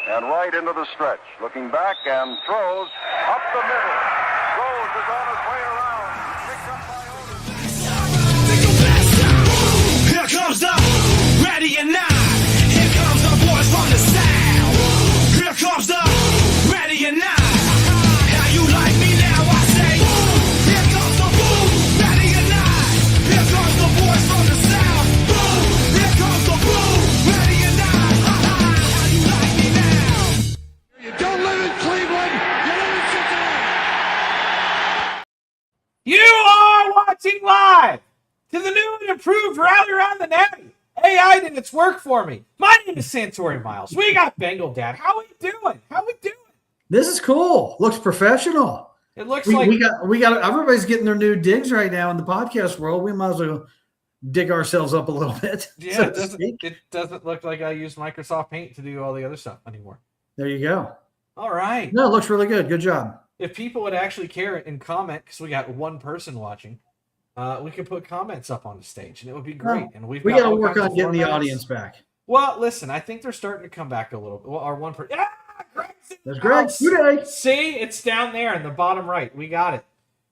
and right into the stretch. Looking back and throws up the middle. Rose is on his way around. Picked up by Otis. Here comes the ready or not. Here comes the boys from the south. Here comes the ready or not. How you like me now? I say, here comes the boom, ready or not. Here comes the boys from the south. Boom, here comes the boom, ready or not. How you like me now? You don't live in Cleveland, you live in Cincinnati. You are watching live to the new and improved Rally Around the Natty. AI did its work for me. My name is Santori Miles. We got Bengal Dad. How we doing? This is cool. Looks professional. It looks We got everybody's getting their new digs right now in the podcast world. We might as well dig ourselves up a little bit. Yeah, it doesn't look like I use Microsoft Paint to do all the other stuff anymore. There you go. All right. No, it looks really good. Good job. If people would actually care and comment, because we got one person watching, we could put comments up on the stage, and it would be great. Well, And we got to work on getting the audience back. Well, listen, I think they're starting to come back a little bit. Well, our one person. Greg's in There's the Greg. house. Good day. See, it's down there in the bottom right. We got it.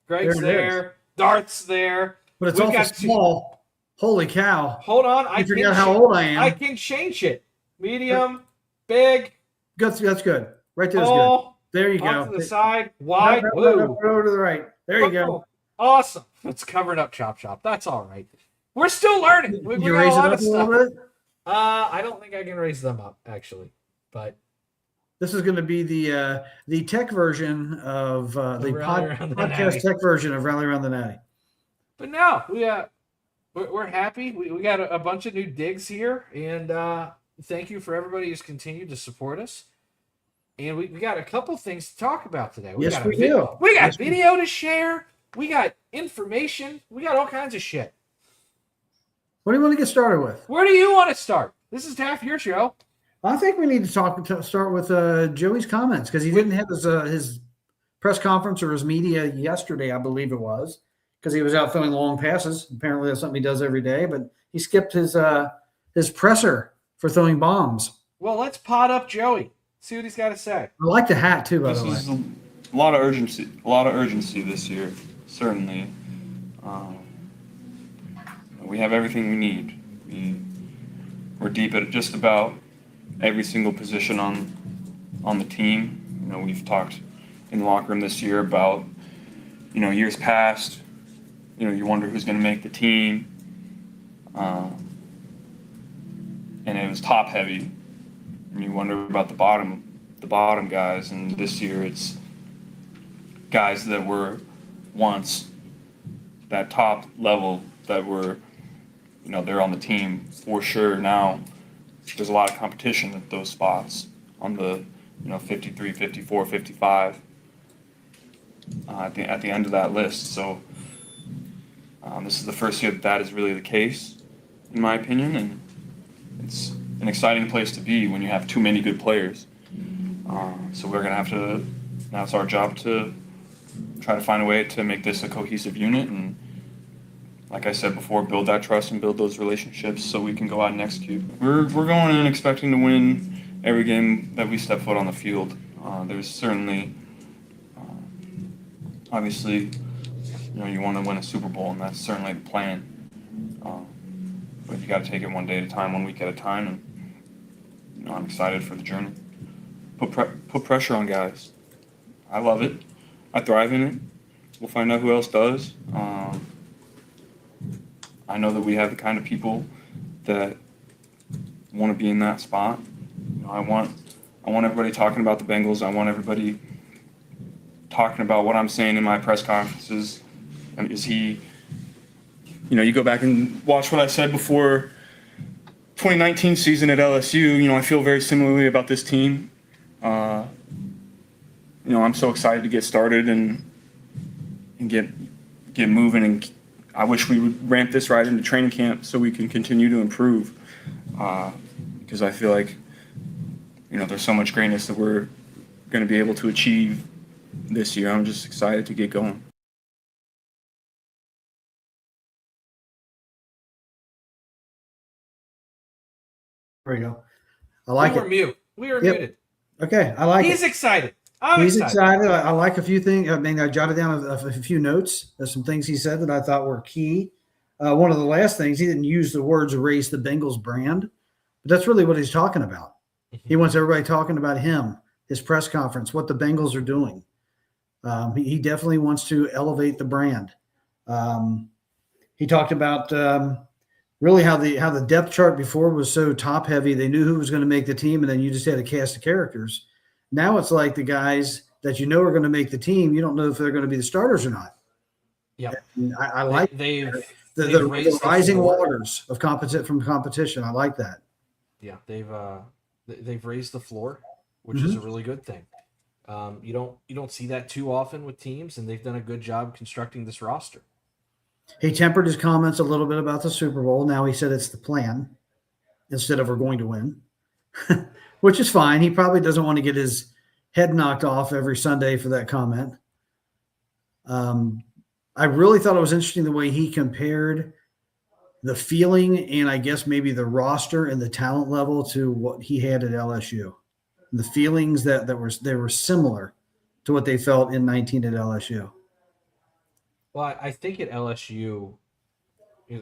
Greg's There it there. Dart's there. But it's We've awful got small. Holy cow. Hold on. I forgot how old I am. I can change it. Medium, big, That's good. Right there's good. tall, There you off go. to the side, wide. No, Woo. over to the right. There you go. Oh, awesome. It's covered up Chop Shop. That's all right. We're still learning. We You got raise a it lot up of a little stuff. bit. I don't think I can raise them up, actually. But This is going to be the tech version of the Rally Around the podcast Natty. tech version of Rally Around the Natty. But no, we're happy. We got a bunch of new digs here, and thank you for everybody who's continued to support us. And we got a couple things to talk about today. Yes, got we do. We got Yes, we video to share. We got information. We got all kinds of shit. What do you want to get started with? Where do you want to start? This is half your show. I think we need to start with Joey's comments because he didn't have his press conference or his media yesterday, I believe it was, because he was out throwing long passes. Apparently, that's something he does every day, but he skipped his presser for throwing bombs. Well, let's pot up Joey. See what he's got to say. I like the hat too, by This the way. is a lot of urgency this year, certainly. We have everything we need. We're deep at just about every single position on the team. We've talked in the locker room this year about, years past. You wonder who's going to make the team, and it was top heavy. And you wonder about the bottom guys, and this year it's guys that were once that top level that were, they're on the team for sure. Now there's a lot of competition at those spots on the 53, 54, 55 at the end of that list. So this is the first year that is really the case, in my opinion, and it's an exciting place to be when you have too many good players. So we're gonna have to. Now it's our job to try to find a way to make this a cohesive unit, and like I said before, build that trust and build those relationships so we can go out and execute. We're going in expecting to win every game that we step foot on the field. There's certainly, obviously, you want to win a Super Bowl, and that's certainly the plan. But you got to take it one day at a time, 1 week at a time, and I'm excited for the journey. Put pressure on guys. I love it. I thrive in it. We'll find out who else does. I know that we have the kind of people that want to be in that spot. I want everybody talking about the Bengals. I want everybody talking about what I'm saying in my press conferences. And you go back and watch what I said before 2019 season at LSU. I feel very similarly about this team. I'm so excited to get started and get moving, and I wish we would ramp this right into training camp so we can continue to improve. Because I feel like, there's so much greatness that we're going to be able to achieve this year. I'm just excited to get going. There you go. I like we were it. mute. We were Yep. muted. Okay, I like He's it. excited. I'm He's excited. excited. I like a few things. I mean, I jotted down a few notes. There's some things he said that I thought were key. One of the last things, he didn't use the words "raise the Bengals brand," but that's really what he's talking about. He wants everybody talking about him, his press conference, what the Bengals are doing. He definitely wants to elevate the brand. He talked about really how the depth chart before was so top heavy. They knew who was going to make the team, and then you just had a cast of characters. Now it's like the guys that you know are going to make the team. You don't know if they're going to be the starters or not. Yeah, I like they've the raised the rising floor. waters of competition. I like that. Yeah, they've raised the floor, which is a really good thing. You don't see that too often with teams, and they've done a good job constructing this roster. He tempered his comments a little bit about the Super Bowl. Now he said it's the plan instead of we're going to win, which is fine. He probably doesn't want to get his head knocked off every Sunday for that comment. I really thought it was interesting the way he compared the feeling and I guess maybe the roster and the talent level to what he had at LSU. The feelings that were similar to what they felt in 19 at LSU. Well, I think at LSU,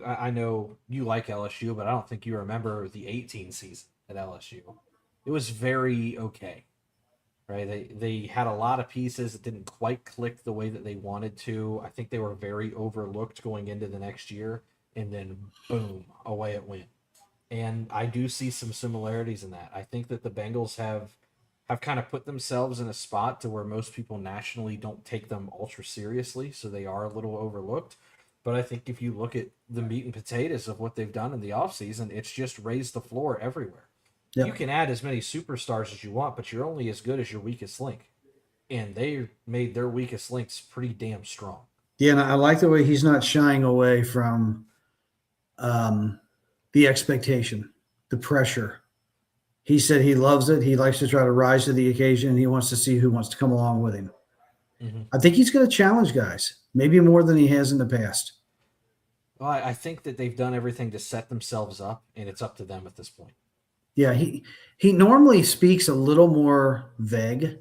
I know you like LSU, but I don't think you remember the 18 season at LSU. It was very okay, right? They had a lot of pieces that didn't quite click the way that they wanted to. I think they were very overlooked going into the next year, and then boom, away it went. And I do see some similarities in that. I think that the Bengals have kind of put themselves in a spot to where most people nationally don't take them ultra seriously, so they are a little overlooked. But I think if you look at the meat and potatoes of what they've done in the offseason, it's just raised the floor everywhere. Yep. You can add as many superstars as you want, but you're only as good as your weakest link. And they made their weakest links pretty damn strong. Yeah, and I like the way he's not shying away from the expectation, the pressure. He said he loves it. He likes to try to rise to the occasion. He wants to see who wants to come along with him. Mm-hmm. I think he's going to challenge guys, maybe more than he has in the past. Well, I think that they've done everything to set themselves up, and it's up to them at this point. Yeah, he normally speaks a little more vague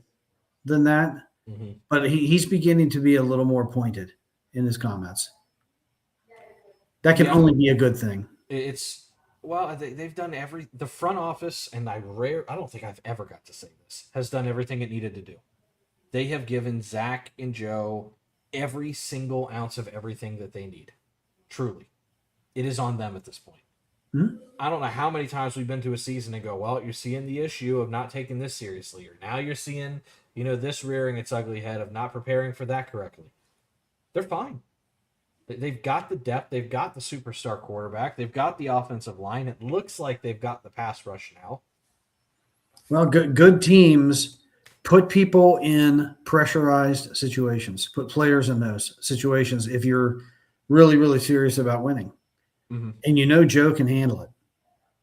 than that, but he's beginning to be a little more pointed in his comments. That can only be a good thing. They've done the front office, and I don't think I've ever got to say this, has done everything it needed to do. They have given Zach and Joe every single ounce of everything that they need. Truly. It is on them at this point. Hmm? I don't know how many times we've been to a season and go, well, you're seeing the issue of not taking this seriously, or now you're seeing, this rearing its ugly head of not preparing for that correctly. They're fine. They've got the depth. They've got the superstar quarterback. They've got the offensive line. It looks like they've got the pass rush now. Well, good teams put people in pressurized situations, put players in those situations if you're really, really serious about winning. Mm-hmm. And Joe can handle it.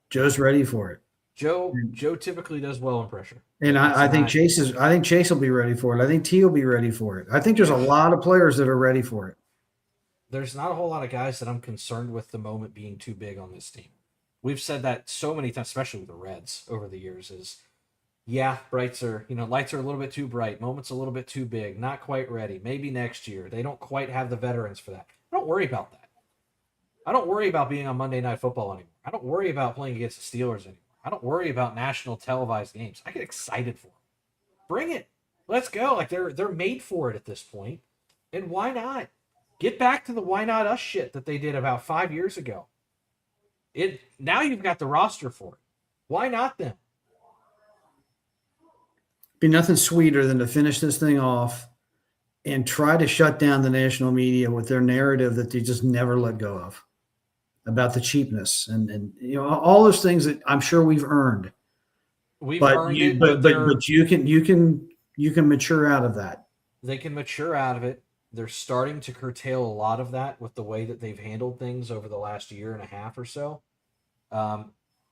Joe's ready for it. Joe typically does well in pressure. And I think Chase will be ready for it. I think T will be ready for it. I think there's a lot of players that are ready for it. There's not a whole lot of guys that I'm concerned with the moment being too big on this team. We've said that so many times, especially with the Reds over the years, lights are a little bit too bright, moments a little bit too big, not quite ready. Maybe next year. They don't quite have the veterans for that. I don't worry about that. I don't worry about being on Monday Night Football anymore. I don't worry about playing against the Steelers anymore. I don't worry about national televised games. I get excited for them. Bring it. Let's go. Like they're made for it at this point. And why not? Get back to the why not us shit that they did about 5 years ago. Now you've got the roster for it. Why not them? Be nothing sweeter than to finish this thing off and try to shut down the national media with their narrative that they just never let go of about the cheapness and all those things that I'm sure we've earned. But you can mature out of that. They can mature out of it. They're starting to curtail a lot of that with the way that they've handled things over the last year and a half or so.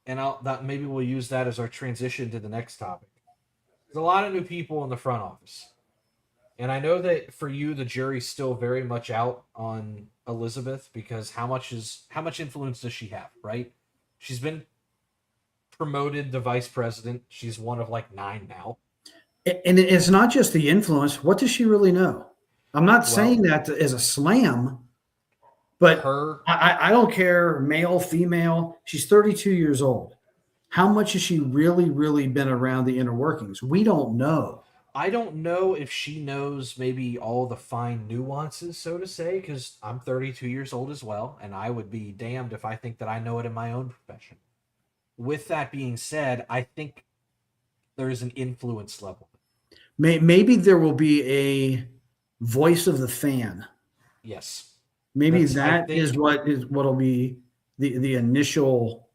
Maybe we'll use that as our transition to the next topic. There's a lot of new people in the front office. And I know that for you, the jury's still very much out on Elizabeth because how much influence does she have, right? She's been promoted to vice president. She's one of like 9 now. And it's not just the influence. What does she really know? I'm not saying that as a slam, but Her I don't care, male, female. She's 32 years old. How much has she really been around the inner workings? We don't know. I don't know if she knows maybe all the fine nuances, so to say, because I'm 32 years old as well, and I would be damned if I think that I know it in my own profession. With that being said, I think there is an influence level. Maybe there will be a voice of the fan. Yes. Maybe That's- I that is think- what'll be the initial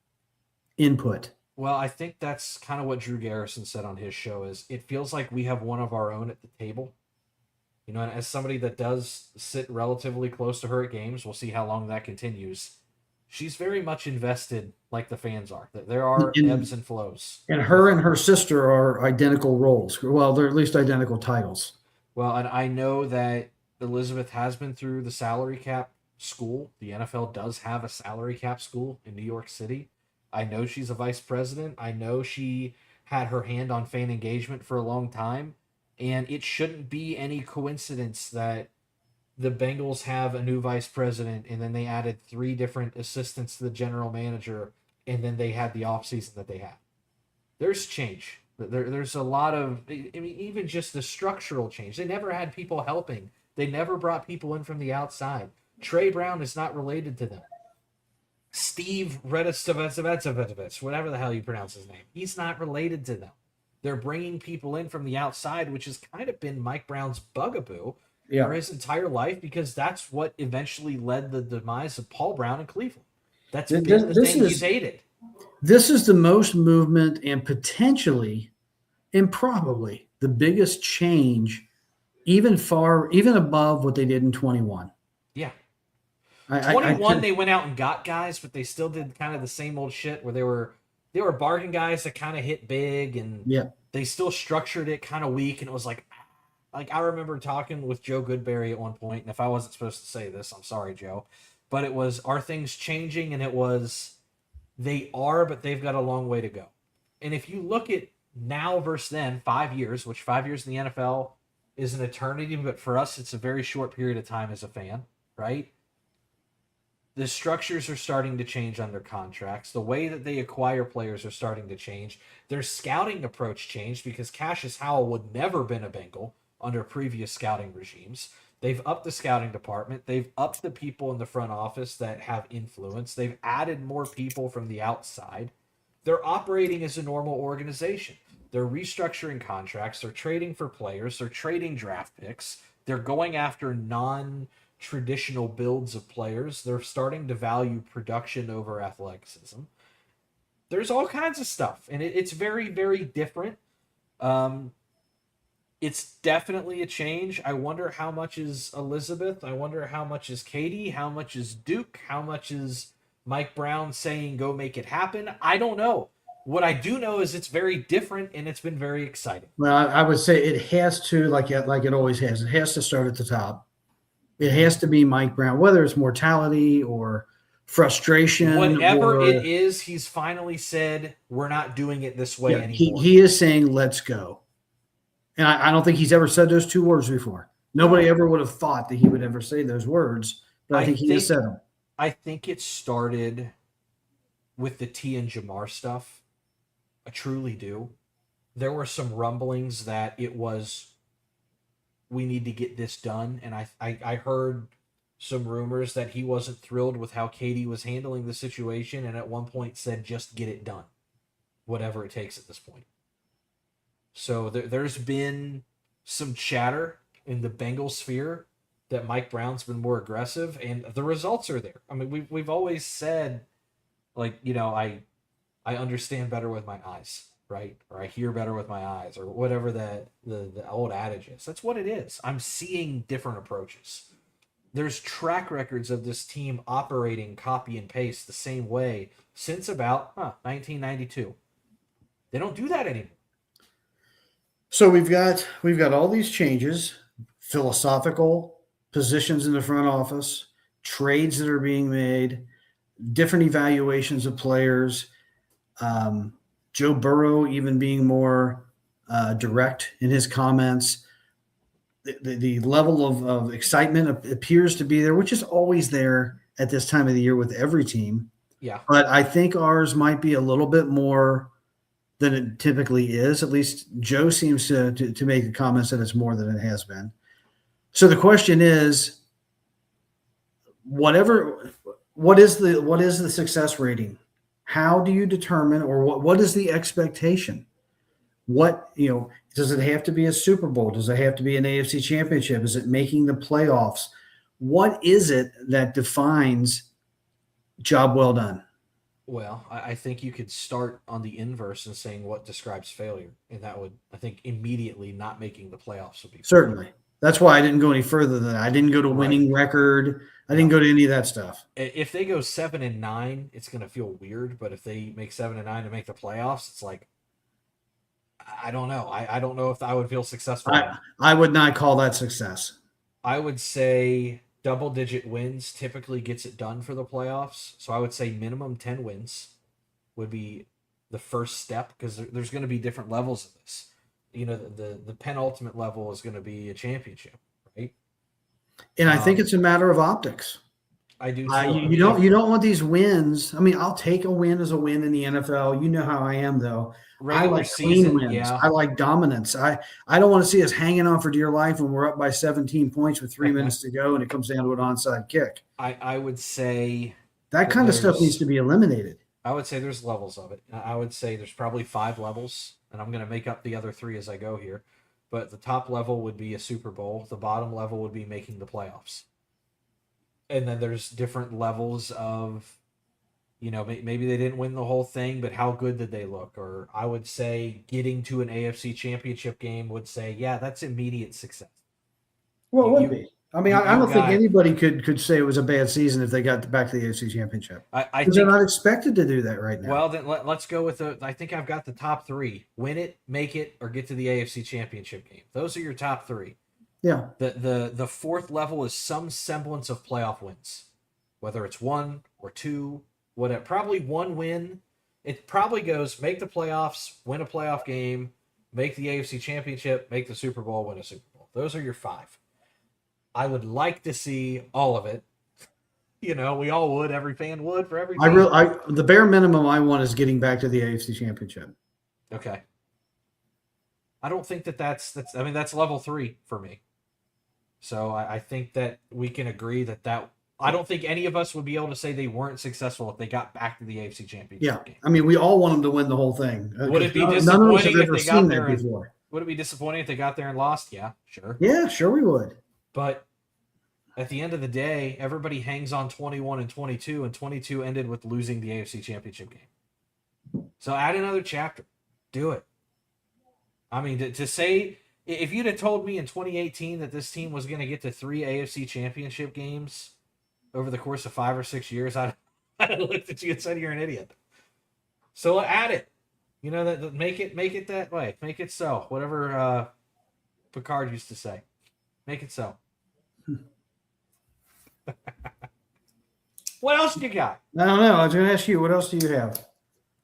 input. Well, I think that's kind of what Drew Garrison said on his show is it feels like we have one of our own at the table. You know, and as somebody that does sit relatively close to her at games, we'll see how long that continues. She's very much invested like the fans are. There are ebbs and flows. And her sister are identical roles. Well, they're at least identical titles. Well, and I know that Elizabeth has been through the salary cap school. The NFL does have a salary cap school in New York City. I know she's a vice president. I know she had her hand on fan engagement for a long time. And it shouldn't be any coincidence that the Bengals have a new vice president and then they added 3 different assistants to the general manager and then they had the offseason that they had. There's change. There's a lot of, I mean, even just the structural change. They never had people helping. They never brought people in from the outside. Trey Brown is not related to them. Steve Redistovets, whatever the hell you pronounce his name, he's not related to them. They're bringing people in from the outside, which has kind of been Mike Brown's bugaboo for his entire life because that's what eventually led the demise of Paul Brown in Cleveland. That's been the thing he's hated. This is the most movement and potentially and probably the biggest change, even above what they did in 21. Yeah. 21, they went out and got guys, but they still did kind of the same old shit where they were bargain guys that kind of hit big, and they still structured it kind of weak, and it was like I remember talking with Joe Goodberry at one point, and if I wasn't supposed to say this, I'm sorry, Joe, but it was, are things changing? And it was, they are, but they've got a long way to go. And if you look at now versus then, 5 years, which 5 years in the NFL is an eternity, but for us, it's a very short period of time as a fan, right? The structures are starting to change under contracts. The way that they acquire players are starting to change. Their scouting approach changed because Cassius Howell would never been a Bengal under previous scouting regimes. They've upped the scouting department. They've upped the people in the front office that have influence. They've added more people from the outside. They're operating as a normal organization. They're restructuring contracts. They're trading for players. They're trading draft picks. They're going after non-traditional builds of players. They're starting to value production over athleticism. There's all kinds of stuff, and it's very, very different. It's definitely a change. I wonder how much is Elizabeth. I wonder how much is Katie. How much is Duke? How much is Mike Brown saying, go make it happen? I don't know. What I do know is it's very different, and it's been very exciting. Well, I would say it has to, like it always has, it has to start at the top. It has to be Mike Brown, whether it's mortality or frustration. Whatever it is, he's finally said, we're not doing it this way anymore. He is saying, let's go. And I don't think he's ever said those 2 words before. Nobody ever would have thought that he would ever say those words, but I think he has said them. I think it started with the T and Jamar stuff. I truly do. There were some rumblings that it was, we need to get this done. And I heard some rumors that he wasn't thrilled with how Katie was handling the situation, and at one point said, just get it done, whatever it takes at this point. So there's been some chatter in the Bengal sphere that Mike Brown's been more aggressive, and the results are there. I mean, we've always said, like, you know, I understand better with my eyes, right? Or I hear better with my eyes, or whatever the old adage is. That's what it is. I'm seeing different approaches. There's track records of this team operating copy and paste the same way since about 1992. They don't do that anymore. So we've got all these changes, philosophical positions in the front office, trades that are being made, different evaluations of players, Joe Burrow even being more direct in his comments. The level of excitement appears to be there, which is always there at this time of the year with every team. Yeah. But I think ours might be a little bit more than it typically is. At least Joe seems to make the comments that it's more than it has been. So the question is, what is the success rating? How do you determine, or what is the expectation? Does it have to be a Super Bowl? Does it have to be an AFC championship? Is it making the playoffs? What is it that defines job well done? Well, I think you could start on the inverse and saying what describes failure. And that would, I think, immediately not making the playoffs would be Certainly. That's why I didn't go any further than that. I didn't go to winning record. I didn't go to any of that stuff. If they go 7-9, it's going to feel weird. But if they make 7-9 to make the playoffs, it's like, I don't know. I don't know if I would feel successful. I would not call that success. I would say double-digit wins typically gets it done for the playoffs. So I would say minimum 10 wins would be the first step, because there's going to be different levels of this. The penultimate level is going to be a championship, right? And I think it's a matter of optics. I do. You don't want these wins. I mean, I'll take a win as a win in the NFL. You know how I am, though. I like clean wins. Yeah. I like dominance. I don't want to see us hanging on for dear life when we're up by 17 points with 3 minutes to go and it comes down to an onside kick. I would say that kind of stuff needs to be eliminated. I would say there's levels of it. I would say there's probably 5 levels, and I'm going to make up the other 3 as I go here. But the top level would be a Super Bowl. The bottom level would be making the playoffs. And then there's different levels of, maybe they didn't win the whole thing, but how good did they look? Or I would say getting to an AFC championship game would say, yeah, that's immediate success. Well, it would be. I mean, I don't think anybody could say it was a bad season if they got back to the AFC championship. Because they're not expected to do that right now. Well, then let's go with I think I've got the top 3. Win it, make it, or get to the AFC championship game. Those are your top 3. Yeah. The fourth level is some semblance of playoff wins, whether it's 1 or 2, whatever. Probably 1 win. It probably goes make the playoffs, win a playoff game, make the AFC championship, make the Super Bowl, win a Super Bowl. Those are your 5. I would like to see all of it. We all would. Every fan would for every team. The bare minimum I want is getting back to the AFC championship. Okay. I don't think that's level 3 for me. So I think that we can agree that I don't think any of us would be able to say they weren't successful if they got back to the AFC championship game. I mean, we all want them to win the whole thing. Would it be disappointing if they got there? Would it be disappointing if they got there and lost? Yeah, sure. Yeah, sure we would. But at the end of the day, everybody hangs on 21 and 22, and 22 ended with losing the AFC championship game. So add another chapter. Do it. I mean, to say, if you'd have told me in 2018 that this team was going to get to 3 AFC championship games over the course of 5 or 6 years, I'd have looked at you and said you're an idiot. So add it. Make it that way. Make it so. Whatever Picard used to say. Make it so. What else do you got? I don't know. I was going to ask you, what else do you have?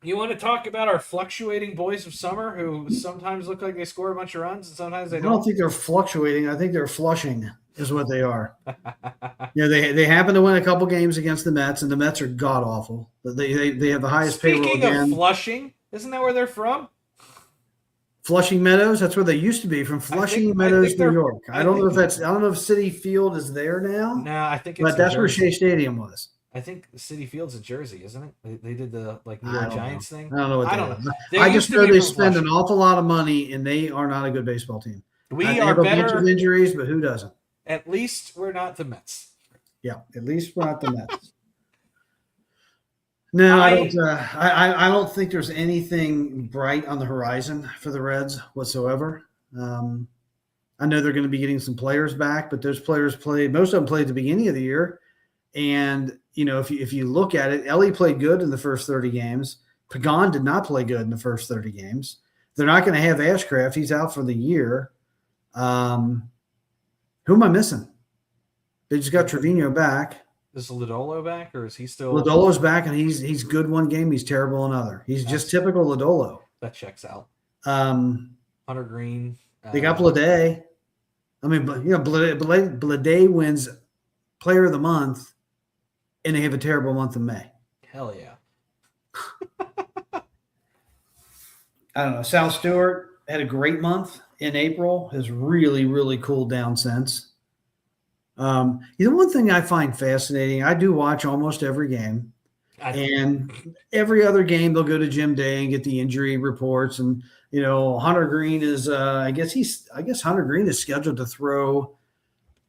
You want to talk about our fluctuating boys of summer who sometimes look like they score a bunch of runs and sometimes they don't? I don't think they're fluctuating. I think they're flushing is what they are. They happen to win a couple games against the Mets, and the Mets are god-awful. They have the highest payroll again. Speaking of Flushing, isn't that where they're from? Flushing Meadows, that's where they used to be, from Flushing Meadows, New York. I don't know if Citi Field is there now. No, I think it's but that's where Shea Stadium was. I think Citi Field's in Jersey, isn't it? They did the New York Giants thing. I don't know what I don't know. I just know they spend an awful lot of money, and they are not a good baseball team. We they are have a better. bunch of injuries, but who doesn't? At least we're not the Mets. Yeah, at least we're not the Mets. No, I don't. I don't think there's anything bright on the horizon for the Reds whatsoever. I know they're going to be getting some players back, but those players played. Most of them played at the beginning of the year, and if you look at it, Ellie played good in the first 30 games. Pagan did not play good in the first 30 games. They're not going to have Ashcraft; he's out for the year. Who am I missing? They just got Trevino back. Is Lodolo back, or is he still? Lodolo's back, and he's good one game. He's terrible another. He's just typical Lodolo. That checks out. Hunter Green. They got Blade. I mean, Blade wins Player of the Month, and they have a terrible month in May. Hell yeah. I don't know. Sal Stewart had a great month in April. Has really, really cooled down since. One thing I find fascinating, I do watch almost every game. And every other game, they'll go to Jim Day and get the injury reports. And, Hunter Green is, I guess Hunter Green is scheduled to throw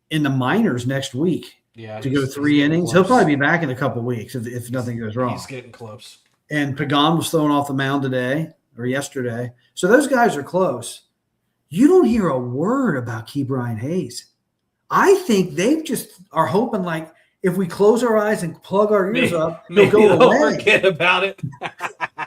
in the minors next week to go 3 innings. He'll probably be back in a couple of weeks if nothing goes wrong. He's getting close. And Pagan was thrown off the mound today or yesterday. So those guys are close. You don't hear a word about Ke'Bryan Hayes. I think they just are hoping, like, if we close our eyes and plug our ears up, he'll go away. Forget about it.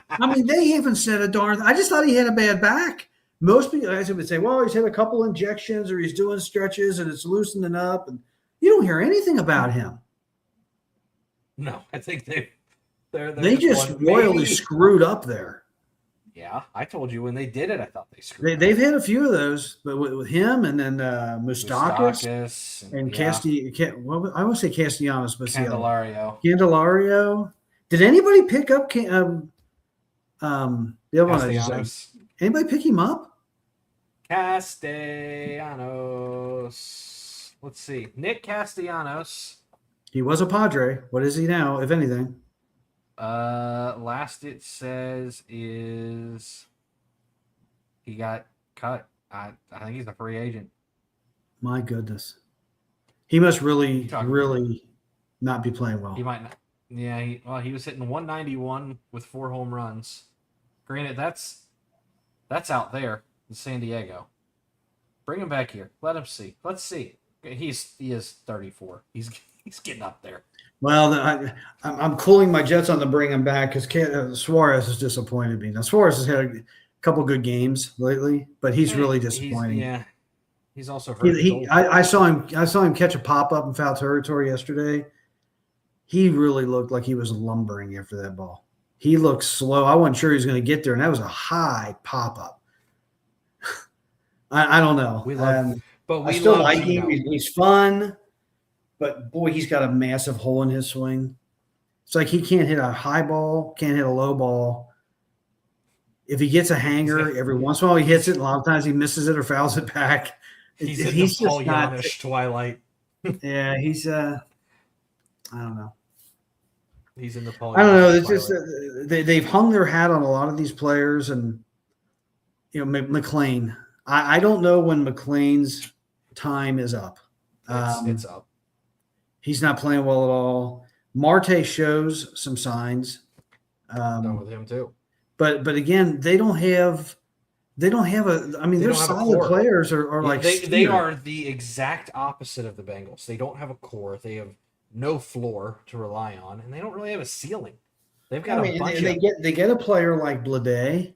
I mean, they haven't said a darn thing. I just thought he had a bad back. Most people would say, well, he's had a couple injections or he's doing stretches and it's loosening up. And you don't hear anything about him. No, I think they just royally screwed up there. Yeah, I told you when they did it, I thought they screwed up. They've had a few of those, but with him and then Moustakas and I won't say Castellanos, but Candelario. Did anybody pick up the other Castellanos? Anybody pick him up? Castellanos. Let's see. Nick Castellanos. He was a Padre. What is he now, if anything? Last it says is he got cut. I think he's a free agent. My goodness. He must really not be playing well. He might not. Yeah, he was hitting 191 with 4 home runs. Granted, that's out there in San Diego. Bring him back here. Let him see. Let's see. He is 34. He's getting up there. Well, I'm cooling my jets on to bring him back because Suarez has disappointed me. Now, Suarez has had a couple good games lately, but he's really disappointing. He's also hurt. I saw him catch a pop-up in foul territory yesterday. He really looked like he was lumbering after that ball. He looked slow. I wasn't sure he was going to get there, and that was a high pop-up. I don't know. I still like him. He's fun. But, boy, he's got a massive hole in his swing. It's like he can't hit a high ball, can't hit a low ball. If he gets a hanger, every once in a while he hits it. A lot of times he misses it or fouls it back. He's in the Paul Janish twilight. Yeah, he's I don't know. He's in the Paul. I don't know. It's just they've hung their hat on a lot of these players, and McLean. I don't know when McLean's time is up. It's up. He's not playing well at all. Marte shows some signs. Done with him too. But again, they don't have a. I mean, they're solid players. They are the exact opposite of the Bengals. They don't have a core. They have no floor to rely on, and they don't really have a ceiling. They've got a bunch. They get a player like Blade,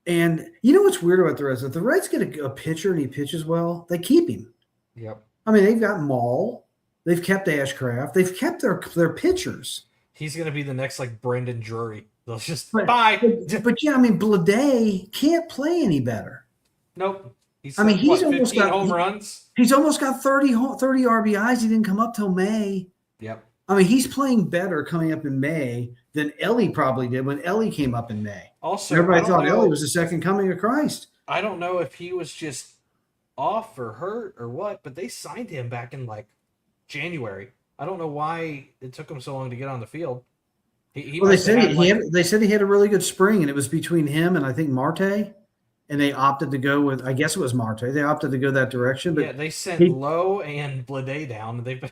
and you know what's weird about the Reds? If the Reds get a pitcher and he pitches well, they keep him. Yep. I mean, they've got Maul. They've kept Ashcraft. They've kept their pitchers. He's going to be the next Brendan Drury. They'll just bye. But yeah, I mean, Blade can't play any better. Nope. He's almost got home runs. He's almost got 30 RBIs. He didn't come up till May. Yep. I mean, he's playing better coming up in May than Ellie probably did when Ellie came up in May. Also, everybody thought Ellie was the second coming of Christ. I don't know if he was just off or hurt or what, but they signed him back in January. I don't know why it took him so long to get on the field. They said he had a really good spring, and it was between him and I think Marte, and they opted to go with. I guess it was Marte. They opted to go that direction. But yeah, they sent Lowe and Blade down. They've been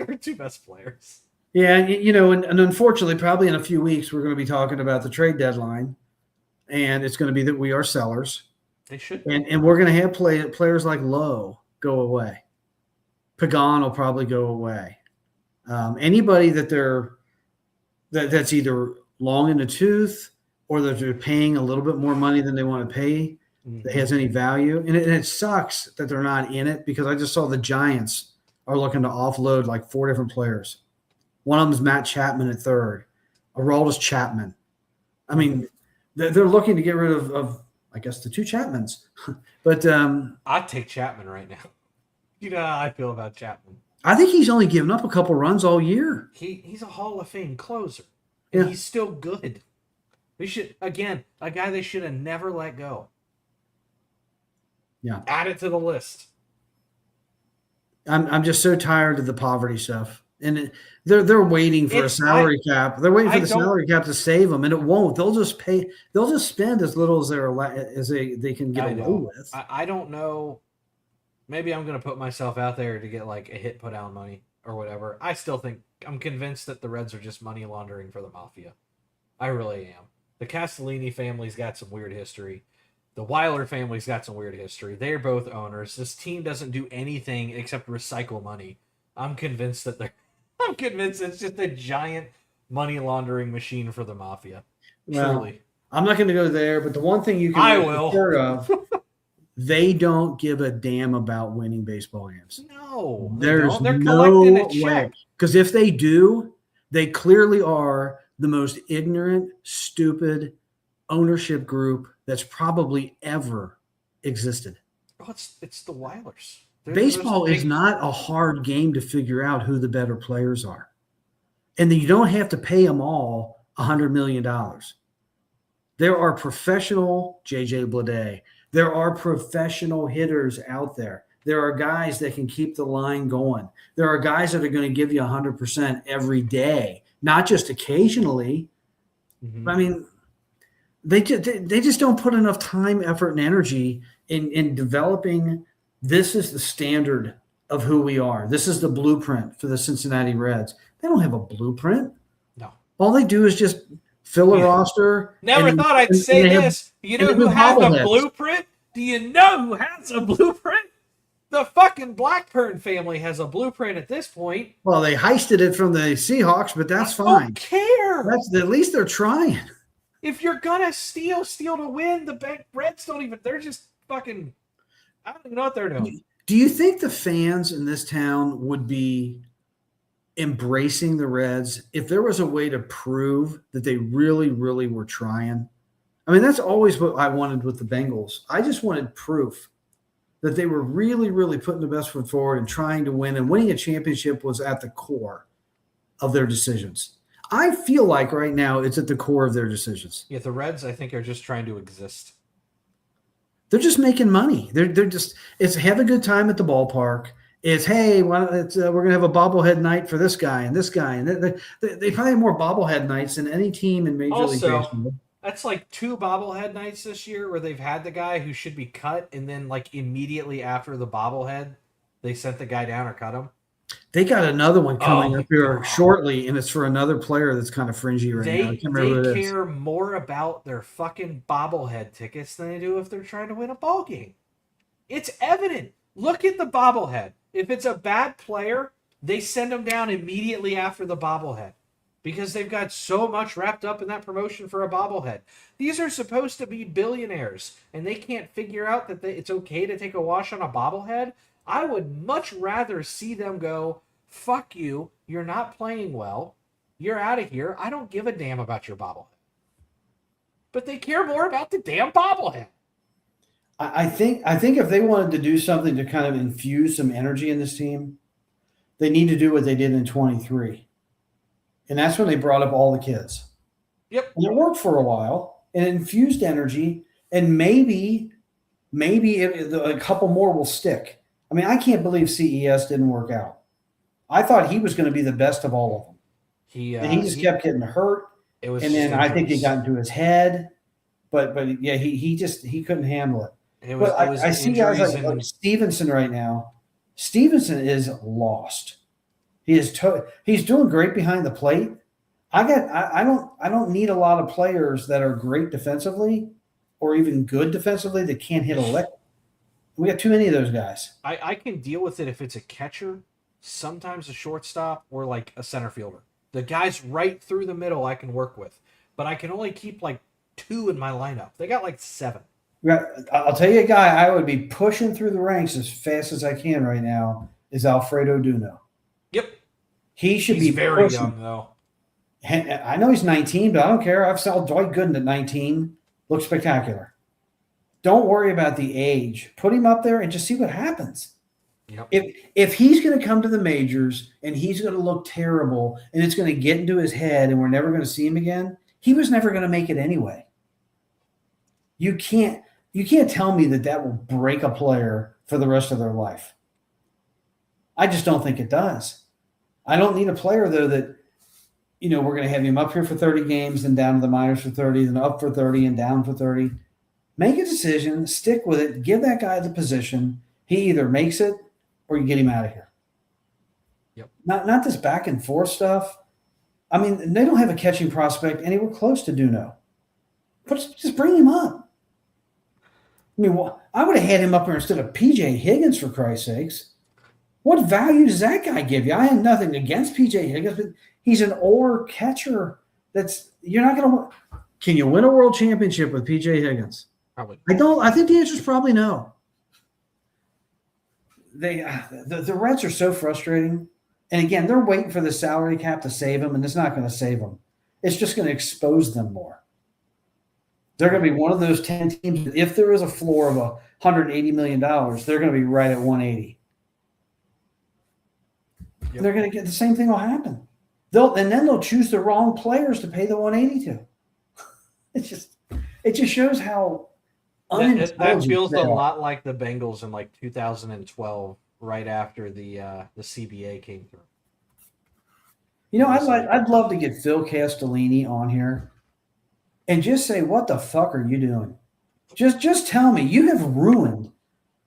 our 2 best players. Yeah, and unfortunately, probably in a few weeks, we're going to be talking about the trade deadline, and it's going to be that we are sellers. They should, and we're going to have players like Lowe go away. Pagan will probably go away. Anybody that's either long in the tooth or that they're paying a little bit more money than they want to pay that has any value. And it sucks that they're not in it because I just saw the Giants are looking to offload 4 different players. One of them is Matt Chapman at third. Aroldis Chapman. I mean, they're looking to get rid of I guess the two Chapmans. But I'd take Chapman right now. You know how I feel about Chapman. I think he's only given up a couple runs all year. He's a Hall of Fame closer. And Yeah. he's still good. They should, again, a guy they should have never let go. Yeah. Add it to the list. I'm just so tired of the poverty stuff. And they're waiting for a salary cap. They're waiting for the salary cap to save them, and it won't. They'll just pay. They'll just spend as little as they can get away with. I don't know. Maybe I'm going to put myself out there to get like a hit put out money or whatever. I still think I'm convinced that the Reds are just money laundering for the mafia. I really am. The Castellini family's got some weird history. The Weiler family's got some weird history. They're both owners. This team doesn't do anything except recycle money. I'm convinced it's just a giant money laundering machine for the mafia. Well, Truly. I'm not going to go there, but the one thing you can I be will. sure of, they don't give a damn about winning baseball games. No. There's They're no collecting a way. check. Because if they do, they clearly are the most ignorant, stupid ownership group that's probably ever existed. Oh, it's the Weilers. They're Baseball those is big- not a hard game to figure out who the better players are. And then you don't have to pay them all $100 million. There are professional J.J. Bleday. There are professional hitters out there. There are guys that can keep the line going. There are guys that are going to give you 100% every day, not just occasionally. Mhm. I mean, they just don't put enough time, effort, and energy in developing. This is the standard of who we are. This is the blueprint for the Cincinnati Reds. They don't have a blueprint. No. All they do is just fill a Yeah. roster. Never and- thought I'd and say they have- this. You and know they who have has a bobbleheads. blueprint? Do you know who has a blueprint? The fucking Blackburn family has a blueprint at this point. Well, they heisted it from the Seahawks, but that's I fine. don't care. That's at least they're trying. If you're gonna steal to win. The Reds don't even. They're just fucking. I don't even know what they're doing. Do you think the fans in this town would be embracing the Reds if there was a way to prove that they really, really were trying? I mean, that's always what I wanted with the Bengals. I just wanted proof that they were really, really putting the best foot forward and trying to win, and winning a championship was at the core of their decisions. I feel like right now it's at the core of their decisions. Yeah, the Reds, I think, are just trying to exist. They're just making money. They're just it's have a good time at the ballpark. It's hey, we're gonna have a bobblehead night for this guy and this guy, and they probably have more bobblehead nights than any team in Major League Also, Baseball. That's like 2 bobblehead nights this year where they've had the guy who should be cut, and then like immediately after the bobblehead, they sent the guy down or cut him. They got another one coming Oh, up here God. shortly, and it's for another player that's kind of fringy right now. I They can't remember who it is. care more about their fucking bobblehead tickets than they do if they're trying to win a ball game. It's evident. Look at the bobblehead. If it's a bad player, they send them down immediately after the bobblehead because they've got so much wrapped up in that promotion for a bobblehead. These are supposed to be billionaires, and they can't figure out that it's okay to take a wash on a bobblehead. I would much rather see them go, fuck you, you're not playing well, you're out of here, I don't give a damn about your bobblehead. But they care more about the damn bobblehead. I think if they wanted to do something to kind of infuse some energy in this team, they need to do what they did in 23. And that's when they brought up all the kids. Yep. And it worked for a while and it infused energy, and maybe a couple more will stick. I mean, I can't believe CES didn't work out. I thought he was going to be the best of all of them. And he just kept getting hurt. It was And then just I think it injuries. got into his head. But yeah, he couldn't handle it. It was, But it was I see guys injuries like and Stevenson right now. Stevenson is lost. He's doing great behind the plate. I don't need a lot of players that are great defensively or even good defensively that can't hit a lick. We got too many of those guys. I can deal with it if it's a catcher, sometimes a shortstop, or like a center fielder. The guys right through the middle I can work with. But I can only keep like 2 in my lineup. They got like 7. I'll tell you a guy I would be pushing through the ranks as fast as I can right now is Alfredo Duno. Yep. He should He's be very pushing. young though. I know he's 19, but I don't care. I've saw Dwight Gooden at 19. Looks spectacular. Don't worry about the age. Put him up there and just see what happens. Yep. If he's going to come to the majors and he's going to look terrible and it's going to get into his head and we're never going to see him again, he was never going to make it anyway. You can't tell me that will break a player for the rest of their life. I just don't think it does. I don't need a player though that, we're going to have him up here for 30 games, then down to the minors for 30, then up for 30 and down for 30. Make a decision, stick with it, give that guy the position. He either makes it or you get him out of here. Yep. Not this back and forth stuff. I mean, they don't have a catching prospect anywhere close to Duno. But just bring him up. I mean, I would have had him up here instead of PJ Higgins, for Christ's sakes. What value does that guy give you? I have nothing against PJ Higgins, but he's an older catcher. You're not going to. Can you win a world championship with PJ Higgins? Probably. I think the answer is probably no. The Reds are so frustrating. And again, they're waiting for the salary cap to save them, and it's not going to save them. It's just going to expose them more. They're going to be one of those 10 teams. If there is a floor of $180 million, they're going to be right at 180. Yep. They're going to get the same thing will happen. And then they'll choose the wrong players to pay the 180 to. It just shows how that feels a lot like the Bengals in like 2012, right after the CBA came through. I'd love to get Phil Castellini on here and just say, what the fuck are you doing? Just tell me. You have ruined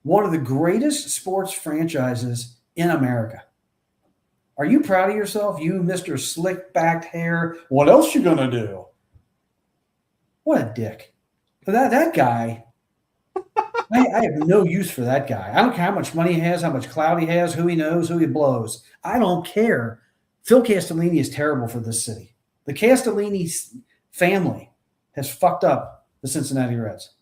one of the greatest sports franchises in America. Are you proud of yourself, you Mr. Slick-backed hair? What else you gonna do? What a dick. That guy, I have no use for that guy. I don't care how much money he has, how much clout he has, who he knows, who he blows. I don't care. Phil Castellini is terrible for this city. The Castellini family has fucked up the Cincinnati Reds.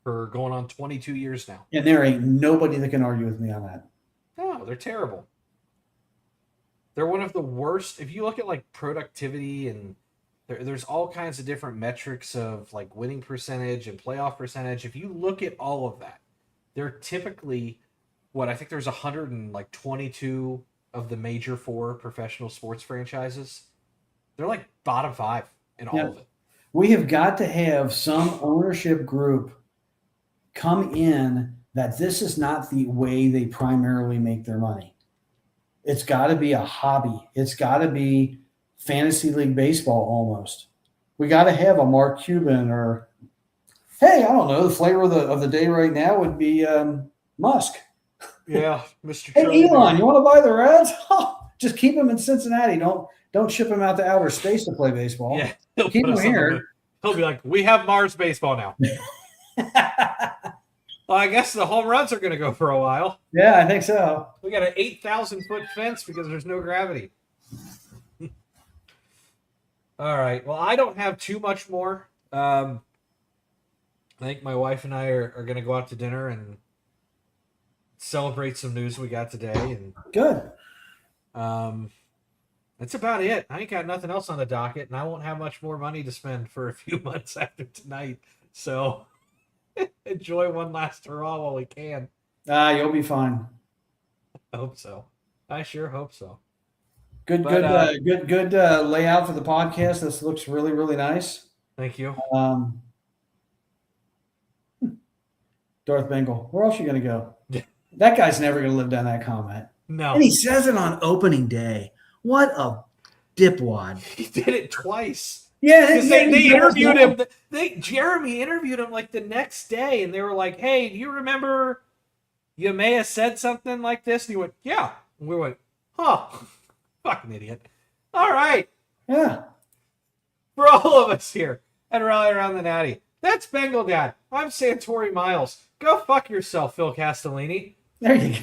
For going on 22 years now. And there ain't nobody that can argue with me on that. No, they're terrible. They're one of the worst. If you look at like productivity and there's all kinds of different metrics of like winning percentage and playoff percentage. If you look at all of that, they're typically I think there's 122 of the major 4 professional sports franchises. They're like bottom 5 in all of it. We have got to have some ownership group come in that this is not the way they primarily make their money. It's got to be a hobby. It's got to be fantasy league baseball almost. We got to have a Mark Cuban or, hey, I don't know, the flavor of the day right now would be Musk. Yeah, Mr. Hey, Elon, you want to buy the Reds? Just keep him in Cincinnati. Don't ship him out to outer space to play baseball. Yeah, keep him here. He'll be like, we have Mars baseball now. Well, I guess the home runs are going to go for a while. Yeah, I think so. We got an 8,000-foot fence because there's no gravity. All right. Well, I don't have too much more. I think my wife and I are going to go out to dinner and celebrate some news we got today. And good. That's about it. I ain't got nothing else on the docket, and I won't have much more money to spend for a few months after tonight. So enjoy one last hurrah while we can. You'll be fine. I hope so. I sure hope so. Good layout for the podcast. This looks really, really nice. Thank you. Darth Bengal. Where else are you going to go? That guy's never going to live down that comment. No. And he says it on opening day. What a dipwad. He did it twice. Yeah. Because they interviewed him. Jeremy interviewed him like the next day, and they were like, hey, do you remember you may have said something like this? And he went, yeah. And we went, huh. Fucking idiot. All right. Yeah. For all of us here at Rally Around the Natty, that's Bengal Dad. I'm Santori Miles. Go fuck yourself, Phil Castellini. There you go.